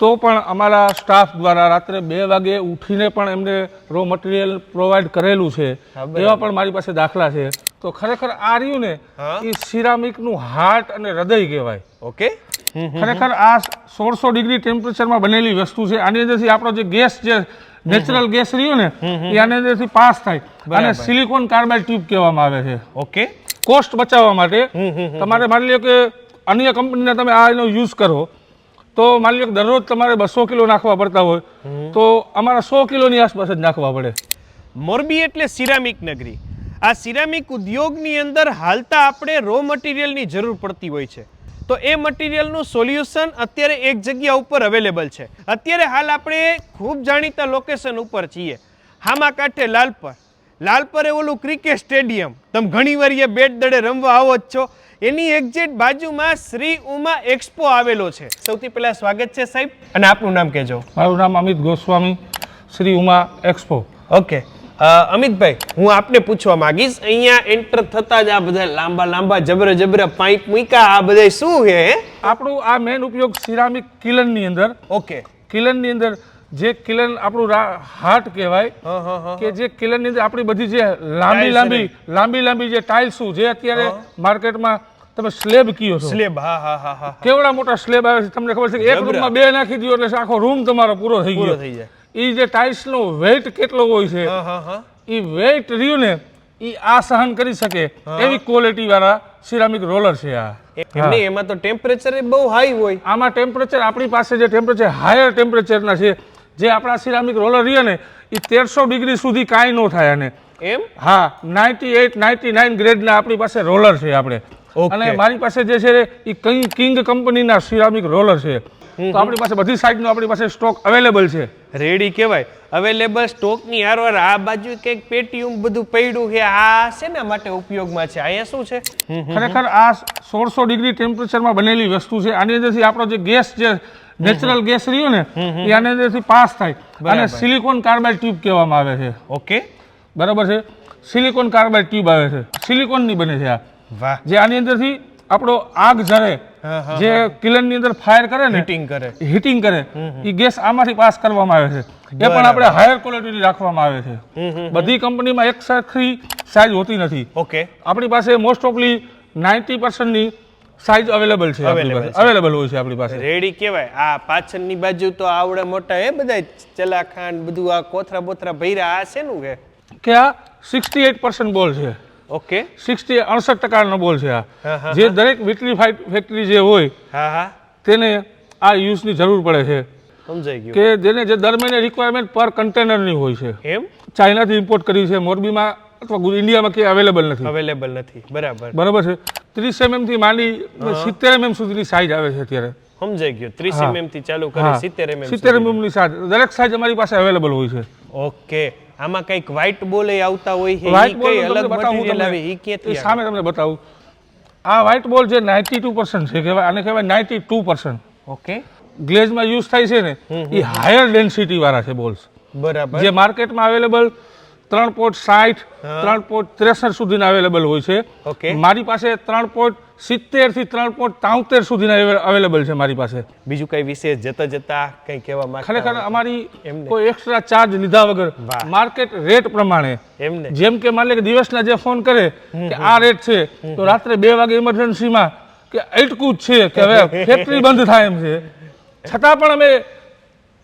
તો પણ અમારા સ્ટાફ દ્વારા રાત્રે 2 વાગે ઉઠીને પણ એમને રો મટીરિયલ પ્રોવાઈડ કરેલું છે, એવા પણ મારી પાસે દાખલા છે. તો ખરેખર આ રહ્યું ને એ સિરામિકનું હાર્ટ અને હૃદય કહેવાય. ઓકે, ખરેખર આ 1600 ડિગ્રી ટેમ્પરેચરમાં બનેલી વસ્તુ છે. આની અંદરથી આપણો જે ગેસ જે નેચરલ ગેસ રહ્યો ને એ આની અંદરથી પાસ થાય અને સિલિકોન કાર્બાઇડ ટ્યુબ કહેવામાં આવે છે. ઓકે, કોસ્ટ બચાવવા માટે તમારે માની લો કે અન્ય કંપનીના તમે આ એનો યુઝ કરો તો માની લો કે દરરોજ તમારે 200 કિલો નાખવા પડતા હોય તો અમારા 100 કિલોની આસપાસ જ નાખવા પડે. મોરબી એટલે સિરામિક નગરી. આ સિરામિક ઉદ્યોગની અંદર હાલતા આપણે રો મટીરિયલની જરૂર પડતી હોય છે, તો એ મટીરિયલનું સોલ્યુશન અત્યારે એક જગ્યા ઉપર અવેલેબલ છે. અત્યારે હાલ આપણે ખૂબ જાણીતા લોકેશન ઉપર છીએ, હામા કાંઠે લાલપરે ઓલું ક્રિકેટ સ્ટેડિયમ, તમે ઘણીવાર એ બેટ દડે રમવા આવો જ છો, એની એક્ઝેક્ટ બાજુમાં શ્રી ઉમા એક્સપો આવેલો છે. સૌથી પહેલા સ્વાગત છે સાહેબ, અને આપનું નામ કહેજો. મારું નામ અમિત ગોસ્વામી, શ્રી ઉમા એક્સપો. ઓકે અમિતભાઈ, હું આપને પૂછવા માંગીશ, અહીંયા એન્ટર થતા જ આ બધા લાંબા જબરા પાઇપ મૂક્યા, આ બધા શું છે? આપણું આ મેઇન ઉપયોગ સિરામિક કિલનની અંદર. ઓકે, કિલનની અંદર જે કિલન આપણું હાર્ટ કહેવાય કે જે કિલનની અંદર આપણી બધી જે લાંબી જે ટાઇલ્સો જે અત્યારે માર્કેટમાં તમે સ્લેબ કયો છો, સ્લેબ, હા, કેવડા મોટા સ્લેબ આવે છે તમને ખબર છે કે એક રૂમમાં 2 નાખી દો એટલે આખો રૂમ તમારો પૂરો થઈ જાય. એ જે ટાઇલ્સનો વેઇટ કેટલો હોય છે, એ વેઇટ રહ્યું ને એ આ સહન કરી શકે એવી ક્વોલિટી વાળા સિરામિક રોલર છે આ. એમાં તો ટેમ્પરેચર બહુ હાઈ હોય. આમાં ટેમ્પરેચર આપણી પાસે જે ટેમ્પરેચર હાયર ટેમ્પરેચરના છે, જે આપણા સિરામિક રોલર રહ્યા ને એ 1300 ડિગ્રી સુધી કાંઈ ન થાય. અને એમ? હા, 98, 99 ગ્રેડના આપણી પાસે રોલર છે આપણે. અને મારી પાસે જે છે એ કિંગ કંપનીના સિરામિક રોલર છે. તો આપણી પાસે બધી સાઈઝનો આપણી પાસે સ્ટોક અવેલેબલ છે. રેડી કહેવાય, અવેલેબલ સ્ટોકની હારવાર આ બાજુ કંઈક પેટીયું બધું પડ્યું છે, આ શેના માટે ઉપયોગમાં છે? અહીંયા શું છે? ખરેખર આ 1600 ડિગ્રી ટેમ્પરેચરમાં બનેલી વસ્તુ છે. આની અંદરથી આપણો જે ગેસ જે નેચરલ ગેસ રહ્યો ને એ આની અંદરથી પાસ થાય અને સિલિકોન કાર્બાઇડ ટ્યુબ કહેવામાં આવે છે. ઓકે, બરાબર છે. સિલિકોન કાર્બાઇડ ટ્યુબ આવે છે, સિલિકોનની બને છે આ. વાહ. જે આની અંદરથી આપણો આગ જરે જે કિલનની અંદર ફાયર કરે ને, હીટિંગ કરે એ ગેસ આમાંથી પાસ કરવામાં આવે છે. એ પણ આપણે હાયર ક્વોલિટીની રાખવામાં આવે છે. બધી કંપનીમાં એક સરખી સાઇઝ હોતી નથી. ઓકે, આપણી પાસે મોસ્ટ ઓફલી 90% ની સાઇઝ અવેલેબલ છે, અવેલેબલ હોય છે આપણી પાસે. રેડી કહેવાય. આ પાછળની બાજુ તો આવડે મોટા એ બધા ચલાખાન બધું આ કોથરા બોથરા ભર્યા, આ શેનું છે? કે આ 68% બોલ છે. ઓકે, 68% બોલ છે આ. જે દરેક વિટ્રીફાઈડ ફેક્ટરી જે હોય તેને આ યુઝની જરૂર પડે છે. સમજાઈ ગયું. કે જેને જે દર મહિને રિક્વાયરમેન્ટ પર કન્ટેનરની હોય છે. એમ? ચાઇનાથી ઇમ્પોર્ટ કરી છે, મોરબીમાં અથવા ઇન્ડિયામાં કે અવેલેબલ નથી. બરાબર છે. 30 mm થી માંડી 70 mm સુધીની સાઇઝ આવે છે અત્યારે. સમજાઈ ગયું. 30 mm થી ચાલુ કરી 70 mm ની સાઇઝ, દરેક સાઇઝ અમારી પાસે અવેલેબલ હોય છે. ઓકે, આમાં કઈક વ્હાઇટ બોલ આવતા હોય છે, ઈ કઈ અલગ મટીરીયલ આવે ઈ ક્યાંથી આવે? સામે તમને બતાવું. આ વ્હાઇટ બોલ જે 92% છે, કહેવાય આને કહેવાય 92%. ઓકે, ગ્લેઝમાં યુઝ થાય છે ને એ હાયર ડેન્સિટી વાળા છે બોલ્સ. બરાબર. જે માર્કેટમાં અવેલેબલ 3.60, 3.63 સુધીના અવેલેબલ હોય છે. ઓકે, મારી પાસે 3.70 થી 3.73 સુધીના અવેલેબલ છે મારી પાસે. બીજું કઈ વિશેષ જતા કઈ કહેવા માંગતા? ખરેખર અમારી કોઈ એક્સ્ટ્રા ચાર્જ લીધા વગર માર્કેટ રેટ પ્રમાણે, જેમ કે માની લે કે દિવસના જે ફોન કરે કે આ રેટ છે, તો રાત્રે 2 વાગે ઇમરજન્સીમાં કે અટકું જ છે કે હવે ફેક્ટરી બંધ થાય એમ છે, છતાં પણ અમે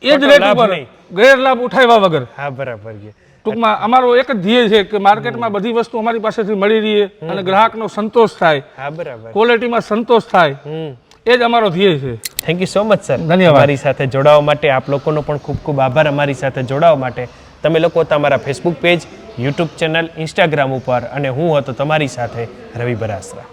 એ જ રેટ ઉપર ગેરલાભ ઉઠાવ્યા વગર. હા, બરાબર છે. ટૂંકમાં અમારો એક જ ધ્યેય છે કે માર્કેટમાં બધી વસ્તુ અમારી પાસેથી મળી રહે અને ગ્રાહકનો સંતોષ થાય, ક્વોલિટીમાં સંતોષ થાય, એ જ અમારો ધ્યેય છે. Thank you so much sir. ધન્યવાદ. અમારી સાથે જોડાવા માટે આપ લોકોનો પણ ખૂબ ખૂબ આભાર. અમારી સાથે જોડાવા માટે તમે લોકો તમારા Facebook page, YouTube channel, Instagram ઉપર, અને હું હતો તમારી સાથે રવિ બરાસરા.